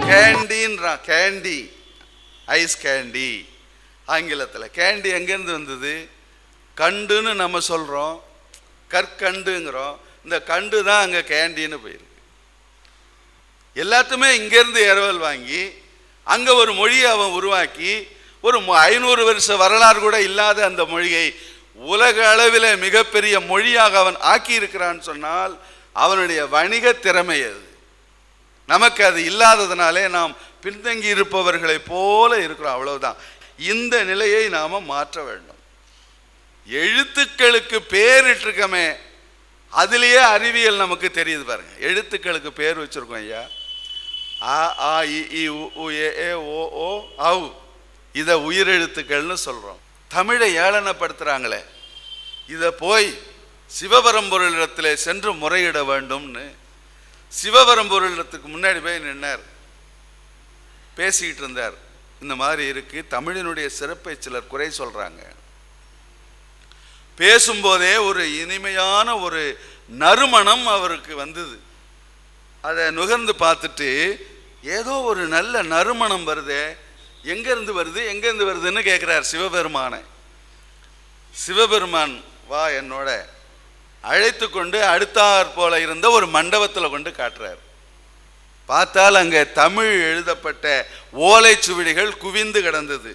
கேண்டின்றான். Candy, ice candy ஆங்கிலத்தில். Candy எங்கேருந்து வந்தது? கண்டுன்னு நம்ம சொல்கிறோம், கற்கண்டுங்கிறோம். இந்த கண்டு தான் அங்கே கேண்டின்னு போயிருக்கு. எல்லாத்துமே இங்கேருந்து இரவல் வாங்கி அங்கே ஒரு மொழியை அவன் உருவாக்கி, ஒரு 500 வருஷ வரலாறு கூட இல்லாத அந்த மொழியை உலக அளவில் மிகப்பெரிய மொழியாக அவன் ஆக்கி இருக்கிறான்னு சொன்னால் அவனுடைய வணிக திறமை அது. நமக்கு அது இல்லாததுனாலே நாம் பின்தங்கி இருப்பவர்களை போல இருக்கிறோம், அவ்வளவுதான். இந்த நிலையை நாம மாற்ற வேண்டும். எழுத்துக்களுக்கு பேரிட்டிருக்கமே, அதுலேயே அறிவியல் நமக்கு தெரியுது பாருங்க. எழுத்துக்களுக்கு பேர் வச்சிருக்கோம் ஐயா. ஆ ஆ இ இ உ ஏ ஏ ஓ ஓ ஔ, இதை உயிரெழுத்துக்கள்னு சொல்கிறோம். தமிழை ஏளனப்படுத்துகிறாங்களே, இதை போய் சிவபரம்பொருளிடத்தில் சென்று முறையிட வேண்டும்னு சிவபரம்பொருளிடத்துக்கு முன்னாடி போய் நின்னார், பேசிக்கிட்டு இருந்தார். இந்த மாதிரி இருக்கு, தமிழினுடைய சிறப்பை சிலர் குறை சொல்கிறாங்க. பேசும்போதே ஒரு இனிமையான ஒரு நறுமணம் அவருக்கு வந்தது. அதை நுகர்ந்து பார்த்துட்டு ஏதோ ஒரு நல்ல நறுமணம் வருதே, எங்கேருந்து வருது எங்கேருந்து வருதுன்னு கேட்குறார் சிவபெருமானை. சிவபெருமான் வா என்னோட அழைத்து கொண்டு அடுத்தாற் போல இருந்த ஒரு மண்டபத்தில் கொண்டு காட்டுறார். பார்த்தால் அங்கே தமிழ் எழுதப்பட்ட ஓலைச்சுவடிகள் குவிந்து கிடந்தது.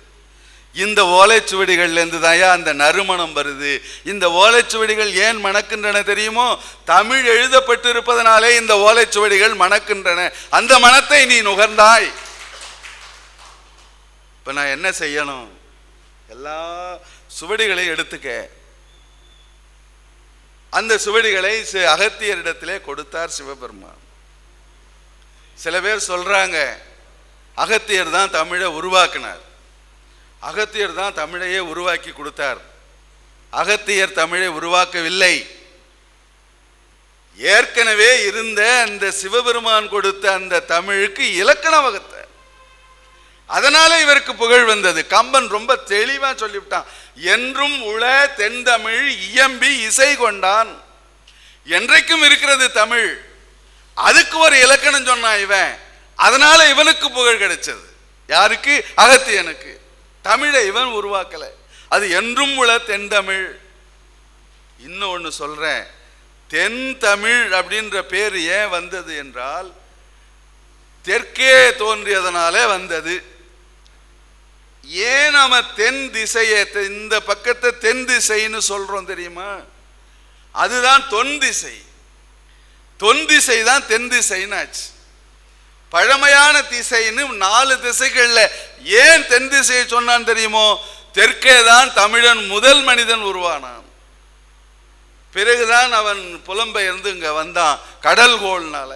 இந்த ஓலைச்சுவடிகள்லேருந்து தாயா அந்த நறுமணம் வருது. இந்த ஓலைச்சுவடிகள் ஏன் மணக்கின்றன தெரியுமோ? தமிழ் எழுதப்பட்டு இருப்பதனாலே இந்த ஓலைச்சுவடிகள் மணக்கின்றன. அந்த மணத்தை நீ நுகர்ந்தாய். இப்போ நான் என்ன செய்யணும்? எல்லா சுவடிகளையும் எடுத்துக்க. அந்த சுவடிகளை அகத்தியரிடத்திலே கொடுத்தார் சிவபெருமான். சில பேர் சொல்றாங்க அகத்தியர் தான் தமிழை உருவாக்கினார், அகத்தியர் தான் தமிழையே உருவாக்கி கொடுத்தார். அகத்தியர் தமிழை உருவாக்கவில்லை. ஏற்கனவே இருந்த அந்த சிவபெருமான் கொடுத்த அந்த தமிழுக்கு இலக்கணம் வகுத்தார். அதனால இவருக்கு புகழ் வந்தது. கம்பன் ரொம்ப தெளிவா சொல்லிவிட்டான், என்றும் உள தென்தமிழ் இயம்பி இசை கொண்டான். என்றைக்கும் இருக்கிறது தமிழ், அதுக்கு ஒரு இலக்கணம் சொன்னான் இவன். அதனால இவனுக்கு புகழ் கிடைச்சது. யாருக்கு? அகத்தியனுக்கு. தமிழை இவன் உருவாக்கல, அது என்றும் உள தென்தமிழ். இன்னும் ஒன்று சொல்றேன், தென் தமிழ் அப்படின்ற பேர் ஏன் வந்தது என்றால் தெற்கே தோன்றியதனாலே வந்தது. ஏன் நம்ம தென் திசையை, இந்த பக்கத்தை தென் திசைன்னு சொல்றோம் தெரியுமா? அதுதான் தொன் திசை. தொன் திசை தான் தென் திசைன்னு ஆச்சு. பழமையான திசைன்னு 4 திசைகள்ல ஏன் தென் திசையை சொன்னான் தெரியுமோ? தெற்கே தான் தமிழன் முதல் மனிதன் உருவானான். பிறகுதான் அவன் புலம்பெயர்ந்து இங்க வந்தான் கடல்கோள்னால.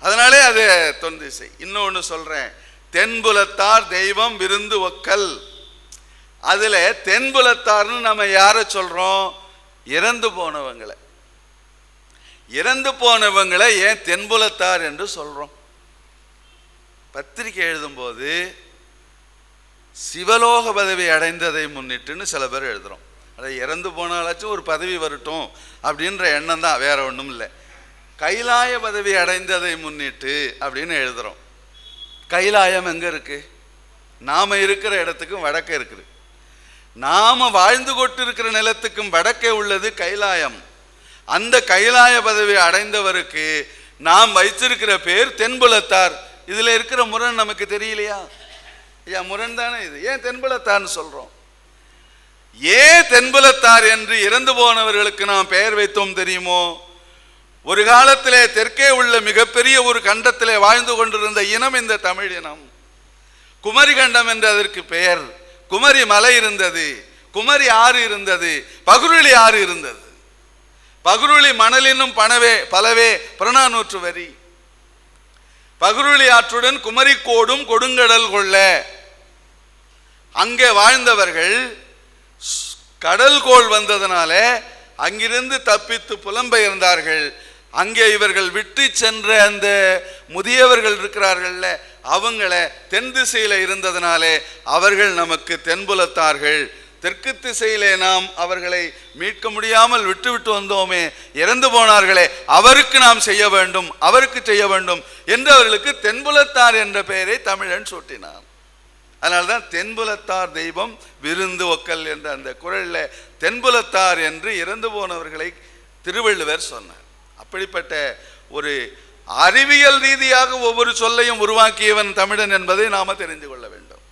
அதனாலே அது தொன் திசை. இன்னொன்னு சொல்றேன், தென்புலத்தார் தெய்வம் விருந்து ஒக்கல். அதுல தென்புலத்தார்னு நம்ம யார சொல்றோம்? இறந்து போனவங்களை. இறந்து போனவங்களை ஏன் தென்புலத்தார் என்று சொல்றோம்? பத்திரிகை எழுதும் போது சிவலோக பதவி அடைந்ததை முன்னிட்டுன்னு சில பேர் எழுதுறோம். அதை இறந்து போனாலாச்சும் ஒரு பதவி வரட்டும் அப்படின்ற எண்ணம் தான், வேற ஒன்றும் இல்லை. கைலாய பதவி அடைந்ததை முன்னிட்டு அப்படின்னு எழுதுறோம். கைலாயம் எங்க இருக்கு? நாம இருக்கிற இடத்துக்கும் வடக்கே இருக்குது. நாம வாழ்ந்து கொண்டு இருக்கிற நிலத்துக்கும் வடக்கே உள்ளது கைலாயம். அந்த கைலாய பதவி அடைந்தவருக்கு நாம் வைத்திருக்கிற பேர் தென்புலத்தார். இதுல இருக்கிற முரண் நமக்கு தெரியலையா? ஐயா, முரண் தானே இது. ஏன் தென்புலத்தார்னு சொல்றோம்? ஏன் தென்புலத்தார் என்று இறந்து போனவர்களுக்கு நாம் பெயர் வைத்தோம் தெரியுமோ? ஒரு காலத்திலே தெற்கே உள்ள மிகப்பெரிய ஒரு கண்டத்திலே வாழ்ந்து கொண்டிருந்த இனம் இந்த தமிழ் இனம். குமரி கண்டம் என்று அதற்கு பெயர். குமரி மலை இருந்தது, குமரி ஆறு இருந்தது, பகுருளி ஆறு இருந்தது. பகுருளி மணலினும் பலவே புறநானூற்று வரி. பகுருளி ஆற்றுடன் குமரி கோடும் கொடுங்கடல் கொள்ள. அங்கே வாழ்ந்தவர்கள் கடல்கோள் வந்ததனால அங்கிருந்து தப்பித்து புலம்பெயர்ந்தார்கள். அங்கே இவர்கள் விட்டு சென்ற அந்த முதியவர்கள் இருக்கிறார்கள்ல, அவங்கள தென் திசையில இருந்ததனாலே அவர்கள் நமக்கு தென்புலத்தார்கள். தெற்கு திசையிலே நாம் அவர்களை மீட்க முடியாமல் விட்டுவிட்டு வந்தோமே, இறந்து போனார்களே, அவருக்கு நாம் செய்ய வேண்டும், அவருக்கு செய்ய வேண்டும் என்று அவர்களுக்கு தென்புலத்தார் என்ற பெயரை தமிழன் சூட்டினான். அதனால்தான் தென்புலத்தார் தெய்வம் விருந்து ஒக்கல் என்ற அந்த குறளில் தென்புலத்தார் என்று இறந்து போனவர்களை திருவள்ளுவர் சொன்னார். அப்படிப்பட்ட ஒரு அறிவியல் ரீதியாக ஒவ்வொரு சொல்லையும் உருவாக்கியவன் தமிழன் என்பதை நாம தெரிந்து கொள்ள வேண்டும்.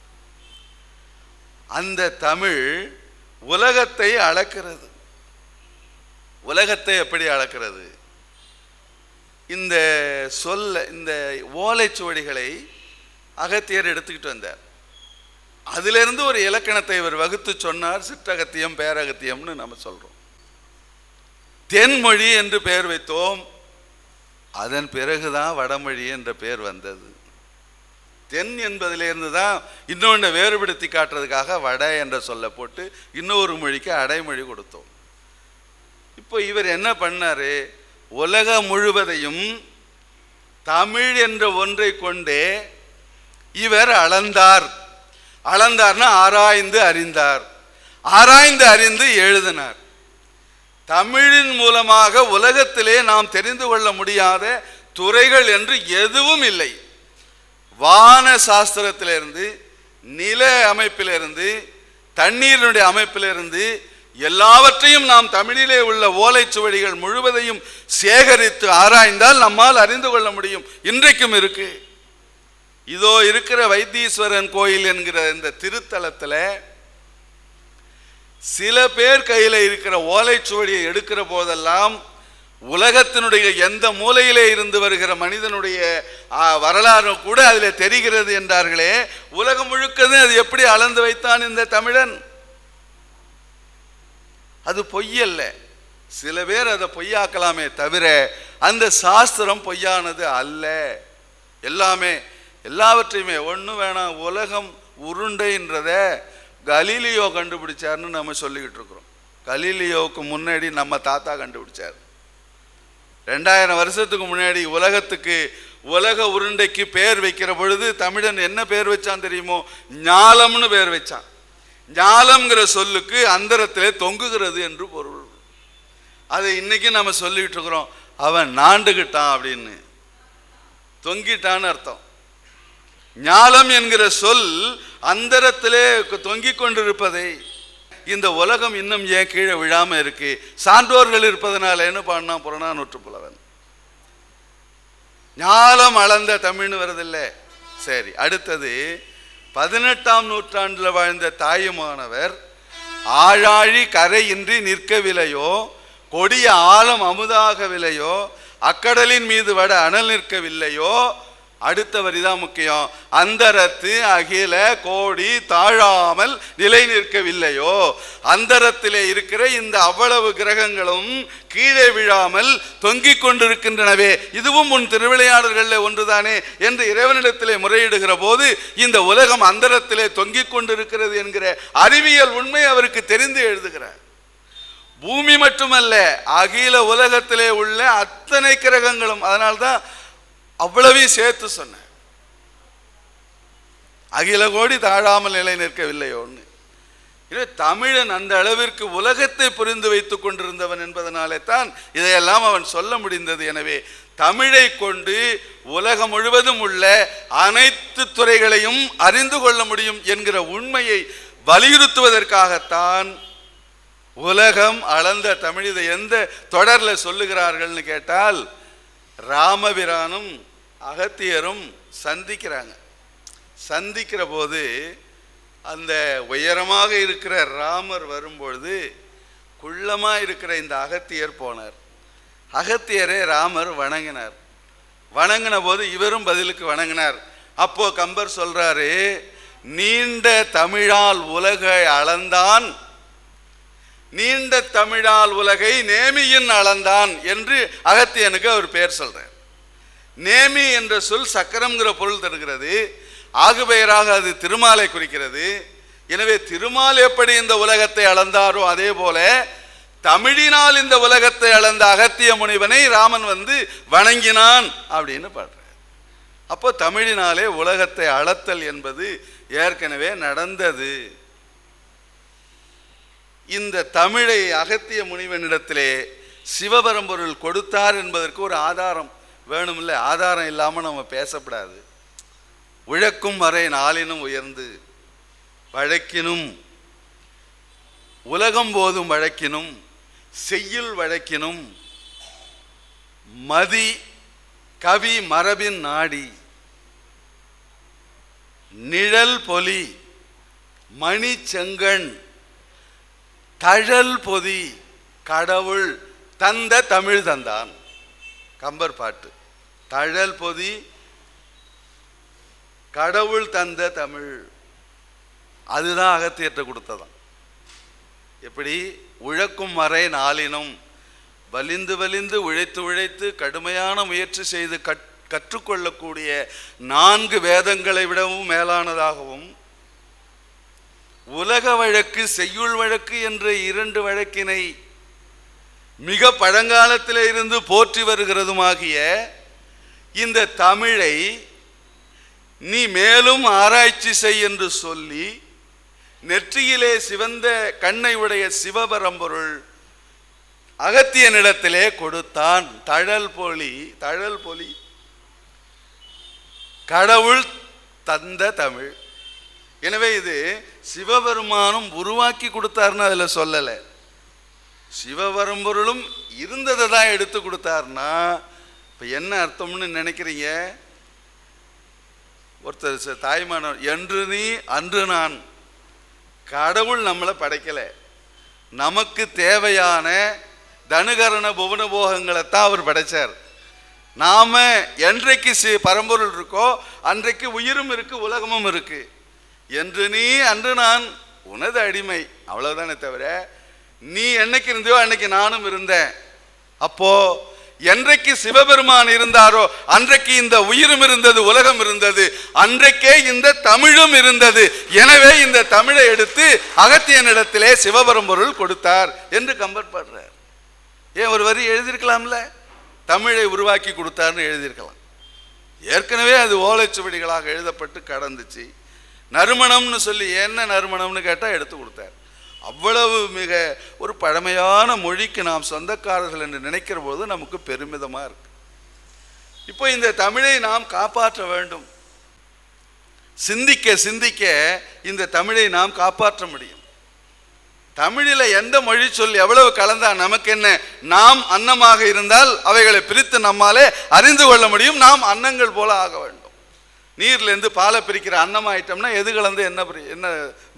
அந்த தமிழ் உலகத்தை அளக்கிறது. உலகத்தை எப்படி அளக்கிறது? இந்த இந்த ஓலைச்சுவடிகளை அகத்தியர் எடுத்துக்கிட்டு வந்தார். அதிலிருந்து ஒரு இலக்கணத்தை இவர் வகுத்து சொன்னார். சிற்றகத்தியம், பேரகத்தியம்னு நம்ம சொல்றோம். தென்மொழி என்று பெயர் வைத்தோம். அதன் பிறகுதான் வடமொழி என்ற பெயர் வந்தது. தென் என்பதிலிருந்து தான் இன்னொன்று வேறுபடுத்தி காட்டுறதுக்காக வட என்ற சொல்ல போட்டு இன்னொரு மொழிக்கு அடைமொழி கொடுத்தோம். இப்போ இவர் என்ன பண்ணாரு? உலகம் முழுவதையும் தமிழ் என்ற ஒன்றை கொண்டே இவர் அளந்தார். அளந்தார்னா ஆராய்ந்து அறிந்தார். ஆராய்ந்து அறிந்து எழுதினார். தமிழின் மூலமாக உலகத்திலே நாம் தெரிந்து கொள்ள முடியாத துறைகள் என்று எதுவும் இல்லை. வான சாஸ்திரத்திலிருந்து, நில அமைப்பிலிருந்து, தண்ணீரினுடைய அமைப்பிலிருந்து எல்லாவற்றையும் நாம் தமிழிலே உள்ள ஓலைச்சுவடிகள் முழுவதையும் சேகரித்து ஆராய்ந்தால் நம்மால் அறிந்து கொள்ள முடியும். இன்றைக்கும் இருக்கு. இதோ இருக்கிற வைத்தீஸ்வரன் கோயில் என்கிற இந்த திருத்தலத்தில் சில பேர் கையில் இருக்கிற ஓலைச்சுவடியை எடுக்கிற போதெல்லாம் உலகத்தினுடைய எந்த மூலையிலே இருந்து வருகிற மனிதனுடைய வரலாறு கூட அதில் தெரிகிறது என்றார்களே. உலகம் முழுக்கது அது எப்படி அளந்து வைத்தான் இந்த தமிழன்? அது பொய்யல்ல. சில பேர் அதை பொய்யாக்கலாமே தவிர அந்த சாஸ்திரம் பொய்யானது அல்ல. எல்லாமே எல்லாவற்றையுமே ஒன்று வேணாம். உலகம் உருண்டைன்றத கலீலியோ கண்டுபிடிச்சார்னு நம்ம சொல்லிக்கிட்டு இருக்கிறோம். கலீலியோவுக்கு முன்னாடி நம்ம தாத்தா கண்டுபிடிச்சார். 2000 வருஷத்துக்கு முன்னாடி உலகத்துக்கு உலக உருண்டைக்கு பேர் வைக்கிற பொழுது தமிழன் என்ன பேர் வச்சான் தெரியுமோ? ஞாலம்னு பேர் வச்சான். ஞாலம்ங்கிற சொல்லுக்கு அந்தரத்திலே தொங்குகிறது என்று பொருள். அதை இன்னைக்கு நம்ம சொல்லிட்டு இருக்கிறோம். அவன் நாண்டுகிட்டான் அப்படின்னு, தொங்கிட்டான்னு அர்த்தம். ஞாலம் என்கிற சொல் அந்தரத்திலே தொங்கிக் கொண்டிருப்பதை, இந்த உலகம் இன்னும் ஏன் கீழே விழாம இருக்கு? சான்றோர்கள் இருப்பதனால என்ன பண்ணா புறநானூற்று புலவன். ஞாலம் அளந்த தமிழ்னு வருதில்லை. சரி, அடுத்தது 18ஆம் நூற்றாண்டில் வாழ்ந்த தாயுமானவர் ஆழாழி கரையின்றி நிற்கவில்லையோ, கொடிய ஆழம் அமுதாகவில்லையோ, அக்கடலின் மீது வட அனல் நிற்கவில்லையோ. அடுத்த வரிதான் முக்கியம். அந்தரத்து அகில கோடி தாழாமல் நிலை நிற்கவில்லையோ. அந்தரத்திலே இருக்கிற இந்த அவ்வளவு கிரகங்களும் கீழே விழாமல் தொங்கிக் கொண்டிருக்கின்றனவே, இதுவும் உன் திருவிளையாடல்களில் ஒன்றுதானே என்று இறைவனிடத்திலே முறையிடுகிற போது இந்த உலகம் அந்தரத்திலே தொங்கிக் கொண்டிருக்கிறது என்கிற அறிவியல் உண்மை அவருக்கு தெரிந்து எழுதுகிறார். பூமி மட்டுமல்ல, அகில உலகத்திலே உள்ள அத்தனை கிரகங்களும். அதனால்தான் அவ்வளவையும் சேர்த்து சொன்ன. அகில கோடி தாழாமல் நிலை நிற்கவில்லையோன்னு. தமிழன் அந்த அளவிற்கு உலகத்தை புரிந்து வைத்துக் கொண்டிருந்தவன் என்பதனாலே தான் இதையெல்லாம் அவன் சொல்ல முடிந்தது. எனவே தமிழை கொண்டு உலகம் முழுவதும் உள்ள அனைத்து துறைகளையும் அறிந்து கொள்ள முடியும் என்கிற உண்மையை வலியுறுத்துவதற்காகத்தான் உலகம் அளந்த தமிழ். இதை எந்த தொடரில் சொல்லுகிறார்கள்னு கேட்டால், ராமபிரானும் அகத்தியரும் சந்திக்கிறாங்க. சந்திக்கிற போது அந்த உயரமாக இருக்கிற ராமர் வரும்பொழுது குள்ளமாக இருக்கிற இந்த அகத்தியர் போனார். அகத்தியரே ராமர் வணங்கினார். வணங்கின போது இவரும் பதிலுக்கு வணங்கினார். அப்போ கம்பர் சொல்றாரு, நீண்ட தமிழால் உலகை அளந்தான், நீண்ட தமிழால் உலகை நேமியின் அளந்தான் என்று அகத்தியனுக்கு அவர் பெயர் சொல்றார். நேமி என்ற சொல் சக்கரம்ங்கிற பொருள் தருகிறது. ஆகுபெயராக அது திருமாலை குறிக்கிறது. எனவே திருமால் எப்படி இந்த உலகத்தை அளந்தாரோ அதே போல தமிழினால் இந்த உலகத்தை அளந்த அகத்திய முனிவனை ராமன் வந்து வணங்கினான் அப்படின்னு பாடுறார். அப்போ தமிழினாலே உலகத்தை அளத்தல் என்பது ஏற்கனவே நடந்தது. இந்த தமிழை அகத்திய முனிவனிடத்திலே சிவபரம்பொருள் கொடுத்தார் என்பதற்கு ஒரு ஆதாரம் வேணுமில்ல. ஆதாரம் இல்லாமல் நம்ம பேசப்படாது. உழக்கும் வரை நாளினும் உயர்ந்து வழக்கினும் உலகம் போதும் வழக்கினும் செய்யுள் வழக்கினும் மதி கவி மரபின் நாடி நிழல் பொலி மணி செங்கண் தழல் பொதி கடவுள் தந்த தமிழ் தந்தான். கம்பர் பாட்டு. தழல் பொதி கடவுள் தந்த தமிழ், அதுதான் அகத்தியற்ற கொடுத்ததான். எப்படி உழக்கும் வரை நாளினும் வலிந்து வலிந்து உழைத்து உழைத்து கடுமையான முயற்சி செய்து கற்றுக்கொள்ளக்கூடிய 4 வேதங்களை விடவும் மேலானதாகவும் உலக வழக்கு செய்யுள் வழக்கு என்ற 2 வழக்கினை மிக பழங்காலத்தில் இருந்து போற்றி வருகிறதுமாகிய இந்த தமிழை நீ மேலும் ஆராய்ச்சி செய் என்று சொல்லி நெற்றியிலே சிவந்த கண்ணை உடைய சிவபரம்பொருள் அகத்தியனிடத்திலே கொடுத்தான். தழல் பொலி கடவுள் தந்த தமிழ். எனவே இது சிவபெருமானும் உருவாக்கி கொடுத்தாருன்னு அதில் சொல்லலை. சிவபரம்பொருளும் இருந்ததை தான் எடுத்து கொடுத்தாருன்னா இப்போ என்ன அர்த்தம்னு நினைக்கிறீங்க? ஒருத்தர் தாய்மானவர் என்று நீ அன்று நான். கடவுள் நம்மளை படைக்கலை. நமக்கு தேவையான தனுகரண புவன போகங்களைத்தான் அவர் படைச்சார். நாம என்றைக்கு பரம்பொருள் இருக்கோ அன்றைக்கு உயிரும் இருக்கு, உலகமும் இருக்கு. என்று நீ அன்று நான் உனது அடிமை, அவ்வளவுதானே தவிர நீ என்னைக்கு இருந்தியோ அன்னைக்கு நானும் இருந்தேன். அப்போ என்றைக்கு சிவபெருமான் இருந்தாரோ அன்றைக்கு இந்த உயிரும் இருந்தது, உலகம் இருந்தது, அன்றைக்கே இந்த தமிழும் இருந்தது. எனவே இந்த தமிழை எடுத்து அகத்தியனிடத்திலே சிவபரம்பொருள் கொடுத்தார் என்று கம்பர் பாடுறார். ஏன் ஒரு வரி எழுதியிருக்கலாம்ல? தமிழை உருவாக்கி கொடுத்தார்னு எழுதியிருக்கலாம். ஏற்கனவே அது ஓலைச்சுவடிகளாக எழுதப்பட்டு கடந்துச்சு. நறுமணம்னு சொல்லி என்ன நறுமணம்னு கேட்டால் எடுத்து கொடுத்தார். அவ்வளவு மிக ஒரு பழமையான மொழிக்கு நாம் சொந்தக்காரர்கள் என்று நினைக்கிற போது நமக்கு பெருமிதமாக இருக்கு. இப்போ இந்த தமிழை நாம் காப்பாற்ற வேண்டும். சிந்திக்க சிந்திக்க இந்த தமிழை நாம் காப்பாற்ற முடியும். தமிழில் எந்த மொழி சொல் எவ்வளவு கலந்தா நமக்கு என்ன? நாம் அன்னமாக இருந்தால் அவைகளை பிரித்து நம்மாலே அறிந்து கொள்ள முடியும். நாம் அன்னங்கள் போல ஆக வேண்டும். நீர்லேருந்து பாலை பிரிக்கிற அன்னமாயிட்டோம்னா எது கலந்து என்ன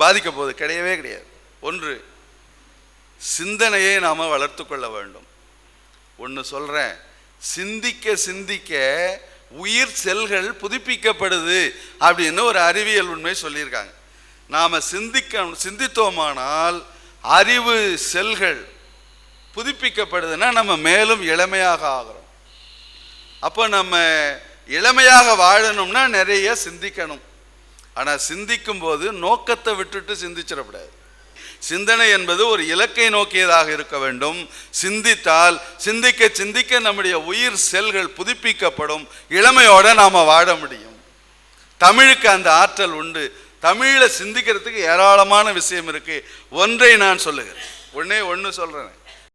பாதிக்க போகுது? கிடையவே கிடையாது. ஒன்று, சிந்தனையை நாம் வளர்த்து கொள்ள வேண்டும். ஒன்று சொல்கிறேன், சிந்திக்க சிந்திக்க உயிர் செல்கள் புதுப்பிக்கப்படுது அப்படின்னு ஒரு அறிவியல் உண்மை சொல்லியிருக்காங்க. நாம் சிந்தித்தோமானால் அறிவு செல்கள் புதுப்பிக்கப்படுதுன்னா நம்ம மேலும் இளமையாக ஆகிறோம். அப்போ நம்ம இளமையாக வாழணும்னா நிறைய சிந்திக்கணும். ஆனால் சிந்திக்கும் போது நோக்கத்தை விட்டுட்டு சிந்திச்சிடக்கூடாது. சிந்தனை என்பது ஒரு இலக்கை நோக்கியதாக இருக்க வேண்டும். சிந்தித்தால் சிந்திக்க சிந்திக்க நம்முடைய உயிர் செல்கள் புதுப்பிக்கப்படும். இளமையோடு நாம் வாழ முடியும். தமிழுக்கு அந்த ஆற்றல் உண்டு. தமிழில் சிந்திக்கிறதுக்கு ஏராளமான விஷயம் இருக்கு. ஒன்றை நான் சொல்லுகிறேன். ஒன்று சொல்கிறேன்.